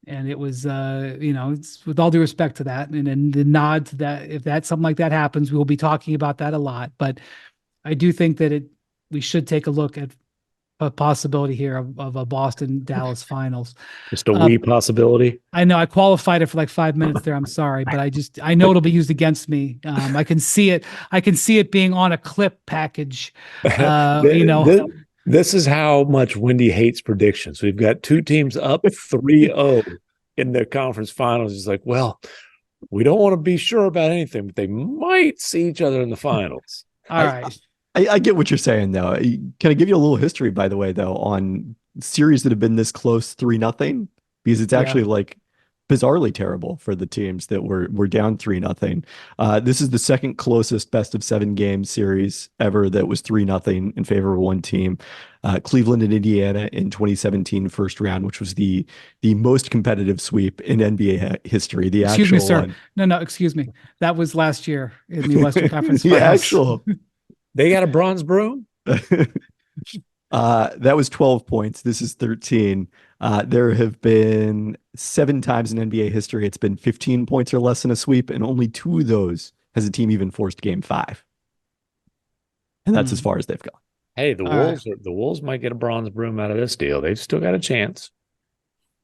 it was, it's with all due respect to that, and the nod to that, if that something like that happens, we will be talking about that a lot. But I do think that we should take a look at a possibility here of a Boston Dallas finals. Just a wee possibility. I know I qualified it for like 5 minutes there. I'm sorry, but I know it'll be used against me. I can see it. I can see it being on a clip package. This is how much Wendy hates predictions. We've got two teams up 3-0 in the conference finals. It's like, well, we don't want to be sure about anything, but they might see each other in the finals. All right. I get what you're saying, though. Can I give you a little history, by the way, though, on series that have been this close 3-0? Because it's actually like bizarrely terrible for the teams that were down 3-0. This is the second closest best of 7 game series ever that was 3-0 in favor of one team. Cleveland and Indiana in 2017 first round, which was the most competitive sweep in NBA history. The Excuse me, actual sir. one. No, excuse me. That was last year in the Western Conference The Finals. actual. They got a bronze broom? That was 12 points. This is 13. There have been 7 times in NBA history it's been 15 points or less in a sweep, and only 2 of those has a team even forced game 5. And that's as far as they've gone. Hey, the Wolves might get a bronze broom out of this deal. They've still got a chance.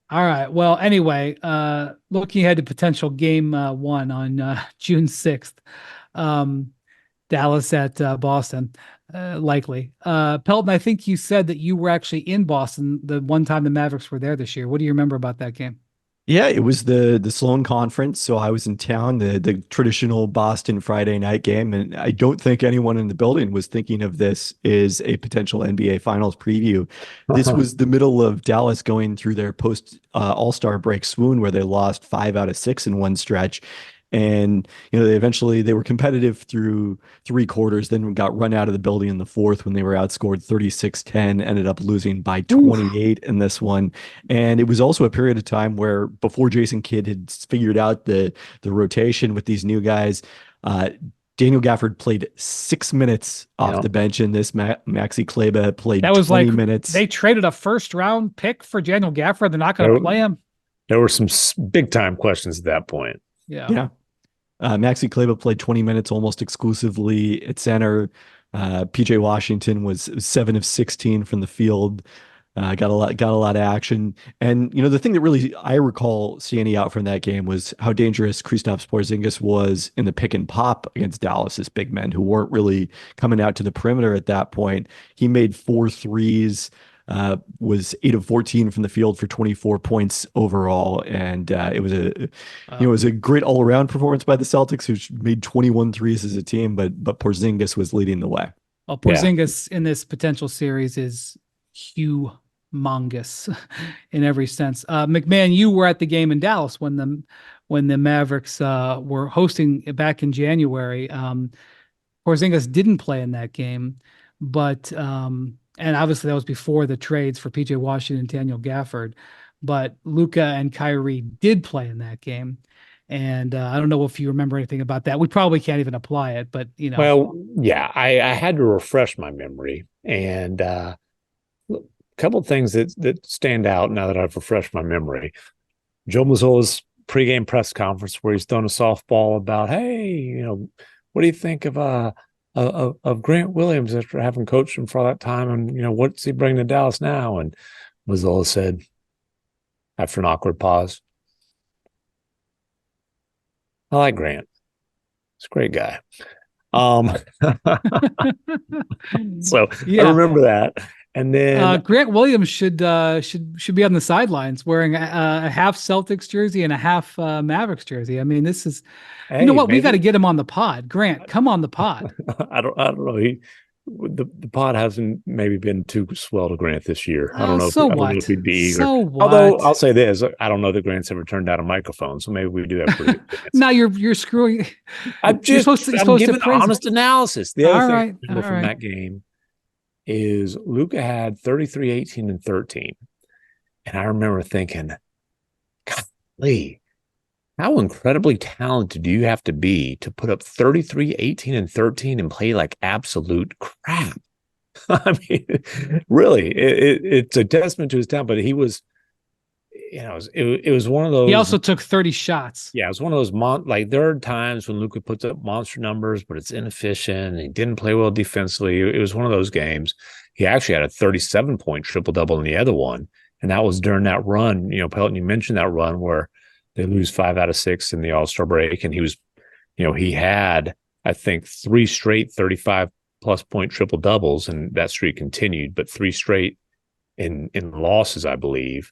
All right. Well, anyway, looking ahead to potential game 1 on June 6th. Dallas at Boston, likely. Pelton, I think you said that you were actually in Boston the one time the Mavericks were there this year. What do you remember about that game? Yeah, it was the Sloan Conference, so I was in town, the traditional Boston Friday night game, and I don't think anyone in the building was thinking of this as a potential NBA Finals preview. This was the middle of Dallas going through their post All-Star break swoon, where they lost 5 out of 6 in one stretch. And, they were competitive through 3 quarters, then got run out of the building in the fourth when they were outscored 36-10, ended up losing by 28 in this one. And it was also a period of time where before Jason Kidd had figured out the rotation with these new guys, Daniel Gafford played 6 minutes off the bench in this. Maxi Kleber played 20 minutes. They traded a first round pick for Daniel Gafford. They're not going to play him. There were some big time questions at that point. Yeah. Maxi Kleber played 20 minutes almost exclusively at center. PJ Washington was 7 of 16 from the field. Got a lot of action. And the thing that really I recall standing out from that game was how dangerous Kristaps Porzingis was in the pick and pop against Dallas's big men who weren't really coming out to the perimeter at that point. He made 4 threes. Was 8 of 14 from the field for 24 points overall, and it was a great all around performance by the Celtics, who made 21 threes as a team, but Porzingis was leading the way. Well, Porzingis in this potential series is humongous in every sense. MacMahon, you were at the game in Dallas when the Mavericks were hosting back in January. Porzingis didn't play in that game, but and obviously that was before the trades for PJ Washington and Daniel Gafford, but Luka and Kyrie did play in that game. And I don't know if you remember anything about that. We probably can't even apply it, but Well, yeah, I had to refresh my memory, and a couple of things that stand out now that I've refreshed my memory. Joe Mazzulla's pregame press conference where he's throwing a softball about, hey, what do you think of Grant Williams after having coached him for all that time, and what's he bringing to Dallas now? And Mazzola said, after an awkward pause, I like Grant. He's a great guy. So Yeah. I remember that. And then Grant Williams should be on the sidelines wearing a half Celtics jersey and a half Mavericks jersey. I mean, this is, hey, you know what? We maybe got to get him on the pod. Grant, come on the pod. I don't know. The pod hasn't maybe been too swell to Grant this year. I don't know. So I don't what? know if he'd be eager. So what? Although I'll say this, I don't know that Grant's ever turned down a microphone, so maybe we do have pretty good chance. Now you're screwing. I'm giving honest analysis. The other thing I remember from that game is Luka had 33, 18, and 13. And I remember thinking, golly, how incredibly talented do you have to be to put up 33, 18, and 13 and play like absolute crap? I mean, really, it's a testament to his talent, but he was, it was one of those. He also took 30 shots. Yeah, it was one of those, there are times when Luka puts up monster numbers, but it's inefficient and he didn't play well defensively. It was one of those games. He actually had a 37-point triple-double in the other one, and that was during that run. Pelton, you mentioned that run where they lose 5 out of 6 in the All-Star break, and he was, he had, I think, 3 straight 35-plus point triple-doubles, and that streak continued, but 3 straight in losses, I believe.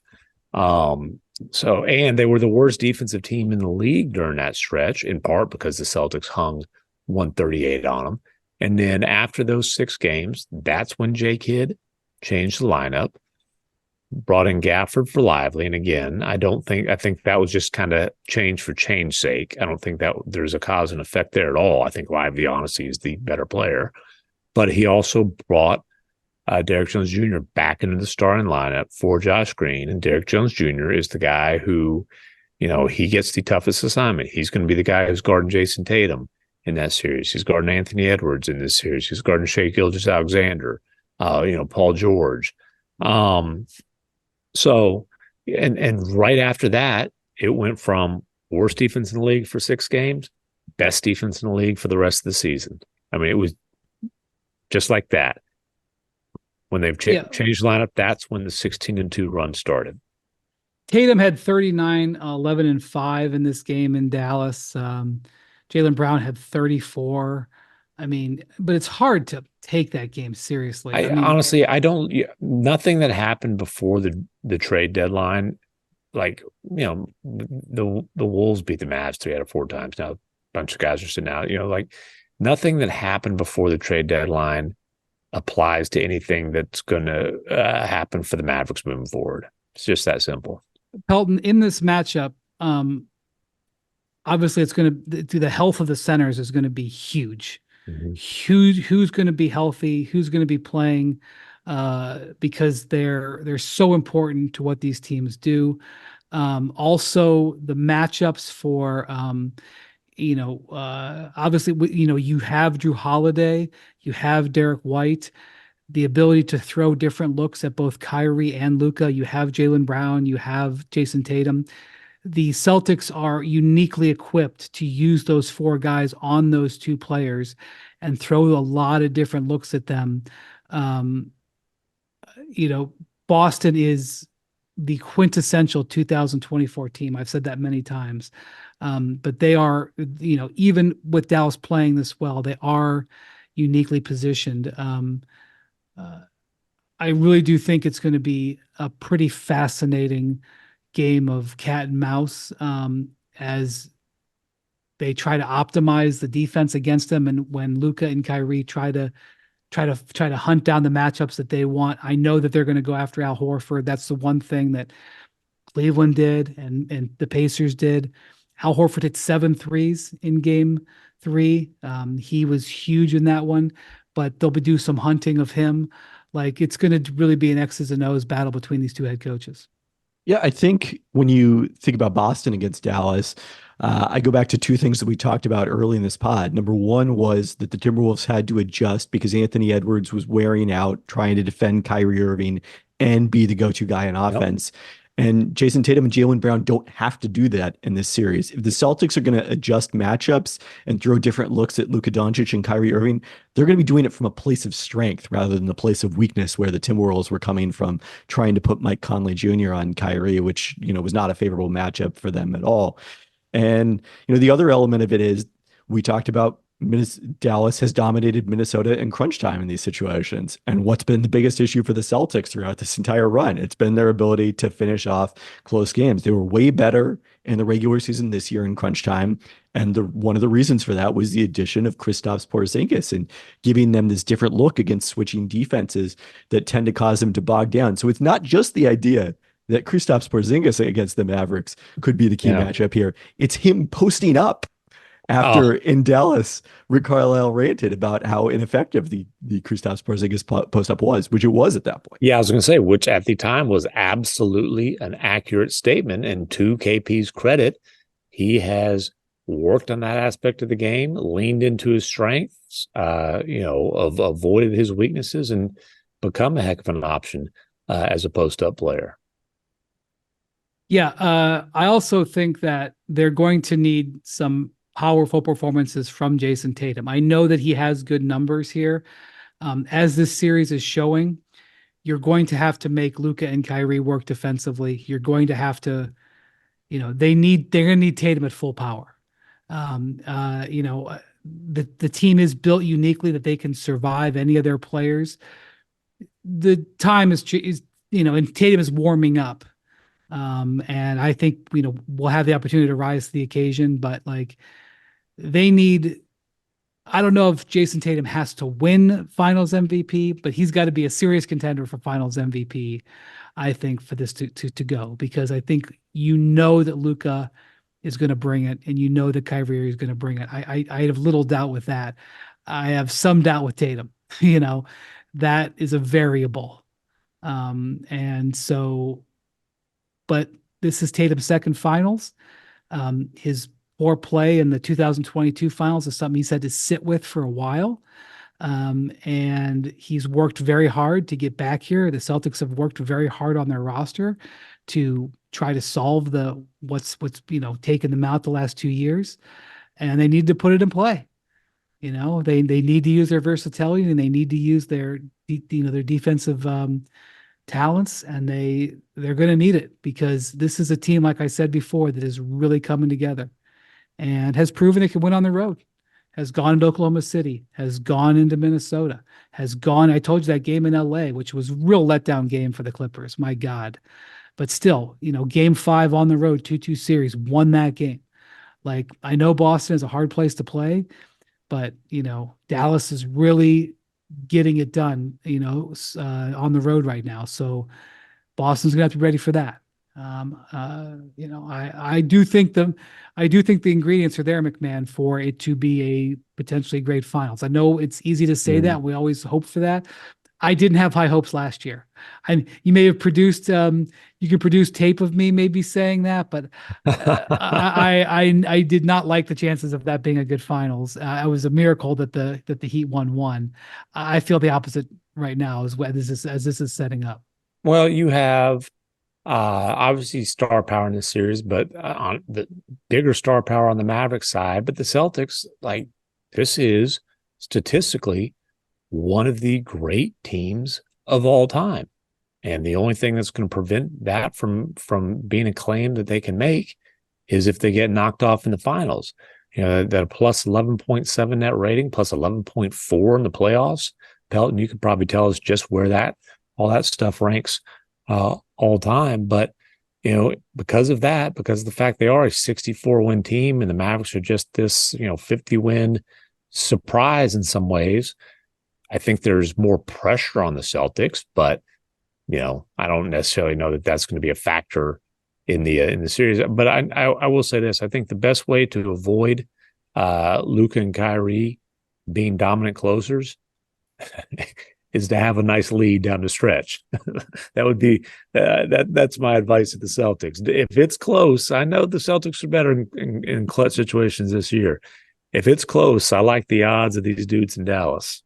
And they were the worst defensive team in the league during that stretch, in part because the Celtics hung 138 on them. And then after those 6 games, that's when J. Kidd changed the lineup, brought in Gafford for Lively. And again, I think that was just kind of change for change's sake. I don't think that there's a cause and effect there at all. I think Lively, honestly, is the better player. But he also brought Derrick Jones Jr. back into the starting lineup for Josh Green. And Derrick Jones Jr. is the guy who, he gets the toughest assignment. He's going to be the guy who's guarding Jason Tatum in that series. He's guarding Anthony Edwards in this series. He's guarding Shai Gilgeous-Alexander, Paul George. So, and right after that, it went from worst defense in the league for 6 games, best defense in the league for the rest of the season. I mean, it was just like that. When they've changed the lineup, that's when the 16-2 run started. Tatum had 39, 11, and 5 in this game in Dallas. Jaylen Brown had 34. I mean, but it's hard to take that game seriously. I mean, honestly, I don't. Nothing that happened before the trade deadline, the Wolves beat the Mavs 3 out of 4 times. Now a bunch of guys are sitting out. Nothing that happened before the trade deadline applies to anything that's going to happen for the Mavericks moving forward. It's just that simple. Pelton, in this matchup, obviously it's going to the health of the centers is going to be huge. Mm-hmm. Who's going to be healthy? Who's going to be playing? Because they're so important to what these teams do. Also, the matchups for obviously, you have Drew Holiday, you have Derek White, the ability to throw different looks at both Kyrie and Luka. You have Jaylen Brown, you have Jason Tatum. The Celtics are uniquely equipped to use those 4 guys on those 2 players and throw a lot of different looks at them. Boston is the quintessential 2024 team. I've said that many times. But they are, even with Dallas playing this well, they are uniquely positioned. I really do think it's going to be a pretty fascinating game of cat and mouse as they try to optimize the defense against them, and when Luka and Kyrie try to hunt down the matchups that they want. I know that they're going to go after Al Horford. That's the one thing that Cleveland did and the Pacers did. Al Horford hit 7 threes in game 3. He was huge in that one, but they'll do some hunting of him. It's going to really be an X's and O's battle between these 2 head coaches. Yeah, I think when you think about Boston against Dallas, I go back to 2 things that we talked about early in this pod. Number one was that the Timberwolves had to adjust because Anthony Edwards was wearing out trying to defend Kyrie Irving and be the go-to guy in offense. And Jason Tatum and Jaylen Brown don't have to do that in this series. If the Celtics are going to adjust matchups and throw different looks at Luka Doncic and Kyrie Irving, they're going to be doing it from a place of strength rather than the place of weakness where the Timberwolves were coming from, trying to put Mike Conley Jr. on Kyrie, which, was not a favorable matchup for them at all. And, the other element of it is we talked about Dallas has dominated Minnesota in crunch time in these situations. And what's been the biggest issue for the Celtics throughout this entire run? It's been their ability to finish off close games. They were way better in the regular season this year in crunch time. And one of the reasons for that was the addition of Kristaps Porzingis and giving them this different look against switching defenses that tend to cause them to bog down. So it's not just the idea that Kristaps Porzingis against the Mavericks could be the key matchup here. It's him posting up. After in Dallas, Rick Carlisle ranted about how ineffective the Kristaps Porzingis post-up was, which it was at that point. Yeah, I was going to say, which at the time was absolutely an accurate statement. And to KP's credit, he has worked on that aspect of the game, leaned into his strengths, avoided his weaknesses, and become a heck of an option as a post-up player. Yeah, I also think that they're going to need some powerful performances from Jason Tatum. I know that he has good numbers here. As this series is showing, you're going to have to make Luka and Kyrie work defensively. You're going to have to, they're going to need Tatum at full power. The team is built uniquely that they can survive any of their players. The time is and Tatum is warming up. And I think, we'll have the opportunity to rise to the occasion, but they need, I don't know if Jason Tatum has to win finals MVP, but he's got to be a serious contender for finals MVP, I think, for this to go, because I think, that Luka is going to bring it and that Kyrie is going to bring it. I have little doubt with that. I have some doubt with Tatum, that is a variable. And so, but this is Tatum's second finals. His poor play in the 2022 finals is something he's had to sit with for a while. And he's worked very hard to get back here. The Celtics have worked very hard on their roster to try to solve what's taken them out the last 2 years. And they need to put it in play. They need to use their versatility, and they need to use their defensive talents, and they're going to need it, because this is a team, like I said before, that is really coming together and has proven it can win on the road, has gone into Oklahoma City, has gone into Minnesota, I told you that game in LA, which was a real letdown game for the Clippers. My God. But still, game 5 on the road, 2-2 series, won that game. I know Boston is a hard place to play, but, Dallas is really getting it done, on the road right now. So Boston's gonna have to be ready for that. I do think the ingredients are there, MacMahon, for it to be a potentially great finals. I know it's easy to say that. We always hope for that. I didn't have high hopes last year. You may have produced, you could produce tape of me maybe saying that, but I did not like the chances of that being a good finals. It was a miracle that the Heat won. I feel the opposite right now as this is setting up. Well, you have obviously star power in this series, but on the bigger star power on the Mavericks side. But the Celtics, this is statistically one of the great teams of all time. And the only thing that's going to prevent that from being a claim that they can make is if they get knocked off in the finals. That plus 11.7 net rating, plus 11.4 in the playoffs. Pelton, you could probably tell us just where all that stuff ranks all time. But, because of the fact they are a 64-win team and the Mavericks are just this, 50-win surprise in some ways, I think there's more pressure on the Celtics, but I don't necessarily know that that's going to be a factor in the series. But I will say this: I think the best way to avoid Luka and Kyrie being dominant closers is to have a nice lead down the stretch. That would be that's my advice to the Celtics. If it's close, I know the Celtics are better in clutch situations this year. If it's close, I like the odds of these dudes in Dallas.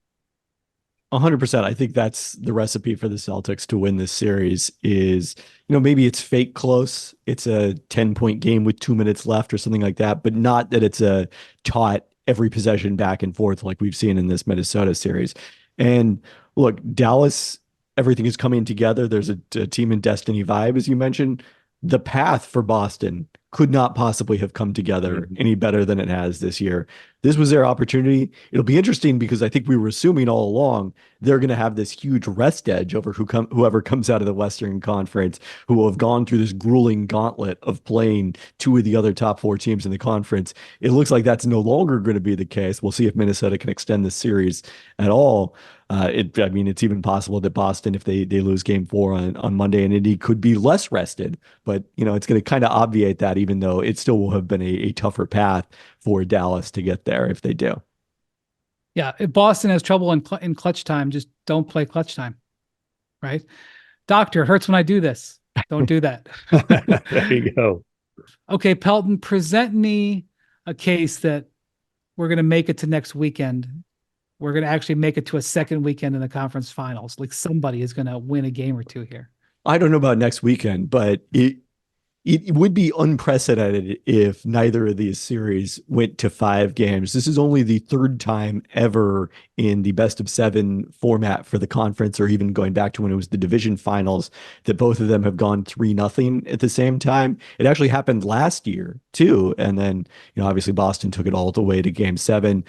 100%. I think that's the recipe for the Celtics to win this series is, maybe it's fake close. It's a 10-point game with 2 minutes left or something like that, but not that it's a taut every possession back and forth like we've seen in this Minnesota series. And look, Dallas, everything is coming together. There's a team in destiny vibe, as you mentioned. The path for Boston could not possibly have come together any better than it has this year. This was their opportunity. It'll be interesting because I think we were assuming all along they're going to have this huge rest edge over whoever comes out of the Western Conference, who will have gone through this grueling gauntlet of playing two of the other top four teams in the conference. It looks like that's no longer going to be the case. We'll see if Minnesota can extend the series at all. It's even possible that Boston, if they lose game 4 on Monday, and Indy could be less rested, but it's going to kind of obviate that, even though it still will have been a tougher path for Dallas to get there if they do. Yeah, if Boston has trouble in clutch time, just don't play clutch time, right? Doctor, it hurts when I do this. Don't do that. There you go. Okay, Pelton, present me a case that we're going to make it to next weekend. We're going to actually make it to a second weekend in the conference finals. Like somebody is going to win a game or two here. I don't know about next weekend, but it would be unprecedented if neither of these series went to 5 games. This is only the third time ever in the best of 7 format for the conference, or even going back to when it was the division finals, that both of them have gone 3-0 at the same time. It actually happened last year too. And then, obviously Boston took it all the way to game 7.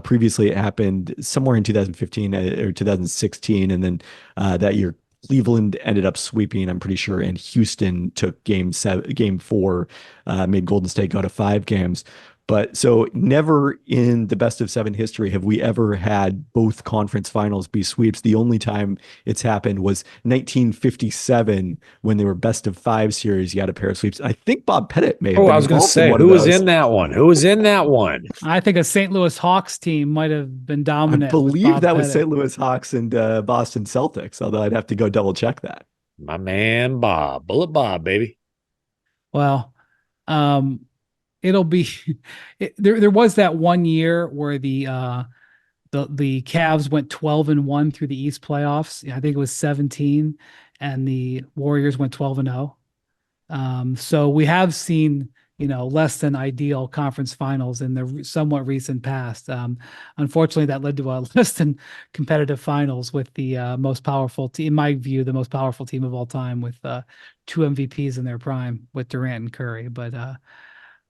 Previously it happened somewhere in 2015 or 2016. And then that year, Cleveland ended up sweeping, I'm pretty sure, and Houston took game 4, made Golden State go to 5 games. But so never in the best of 7 history have we ever had both conference finals be sweeps. The only time it's happened was 1957 when they were best of 5 series. You had a pair of sweeps. I think Bob Pettit may have been I was going to say, who was in that one? Who was in that one? I think a St. Louis Hawks team might have been dominant. I believe that was St. Louis Hawks and Boston Celtics, although I'd have to go double check that. My man, Bob. Bullet Bob, baby. Well, it'll be there was that one year where the Cavs went 12-1 through the East playoffs. I think it was 17, and the Warriors went 12-0. So we have seen less than ideal conference finals in the somewhat recent past. Unfortunately, that led to a less than competitive finals with the most powerful team, in my view, the most powerful team of all time, with 2 MVPs in their prime with Durant and Curry. But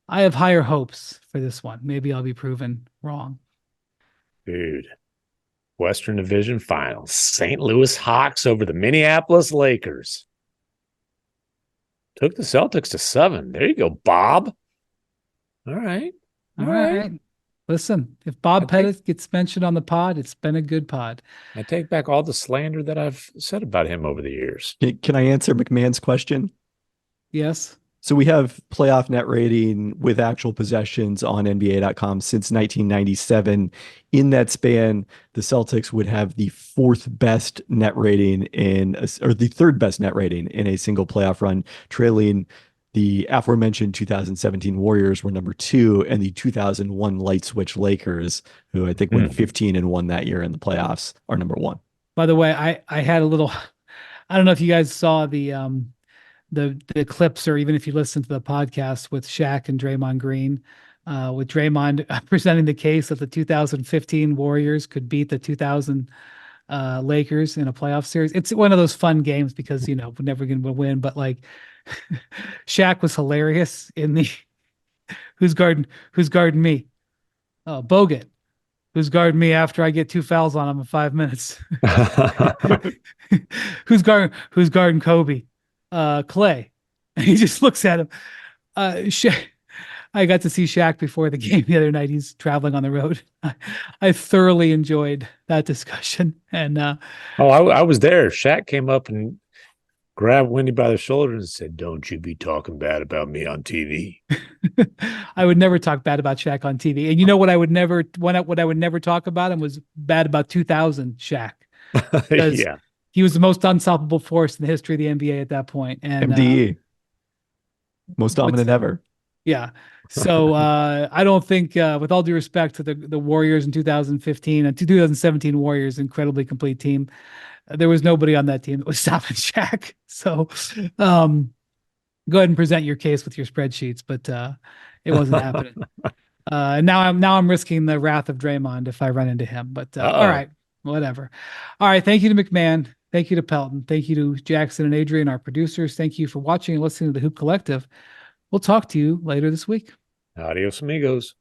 I have higher hopes for this one. Maybe I'll be proven wrong. Dude, Western Division Finals, St. Louis Hawks over the Minneapolis Lakers. Took the Celtics to 7. There you go, Bob. All right. All right. Listen, if Bob Pettit gets mentioned on the pod, it's been a good pod. I take back all the slander that I've said about him over the years. Can I answer MacMahon's question? Yes. So we have playoff net rating with actual possessions on NBA.com since 1997. In that span, the Celtics would have the 4th best net rating or the 3rd best net rating in a single playoff run, trailing the aforementioned 2017 Warriors were number 2, and the 2001 light switch Lakers, who I think went 15-1 that year in the playoffs, are number 1. By the way, I had a little, I don't know if you guys saw the clips, or even if you listen to the podcast with Shaq and Draymond Green, with Draymond presenting the case that the 2015 Warriors could beat the 2000 Lakers in a playoff series. It's one of those fun games because, we're never going to win, but like Shaq was hilarious in the who's guarding me? Oh, Bogut. Who's guarding me after I get 2 fouls on him in 5 minutes? Who's guarding Kobe? Clay. And he just looks at him. I got to see Shaq before the game the other night. He's traveling on the road. I thoroughly enjoyed that discussion. And I was there. Shaq came up and grabbed Wendy by the shoulder and said, "Don't you be talking bad about me on TV." I would never talk bad about Shaq on TV. And you know what I would never talk about him was bad about 2000 Shaq. Yeah. He was the most unstoppable force in the history of the NBA at that point. And MDE. Most dominant ever. Yeah. So I don't think, with all due respect to the Warriors in 2015 and 2017 Warriors, incredibly complete team, there was nobody on that team that was stopping Shaq. So go ahead and present your case with your spreadsheets, but it wasn't happening. And now I'm risking the wrath of Draymond if I run into him. But all right, whatever. All right. Thank you to MacMahon. Thank you to Pelton. Thank you to Jackson and Adrian, our producers. Thank you for watching and listening to the Hoop Collective. We'll talk to you later this week. Adios, amigos.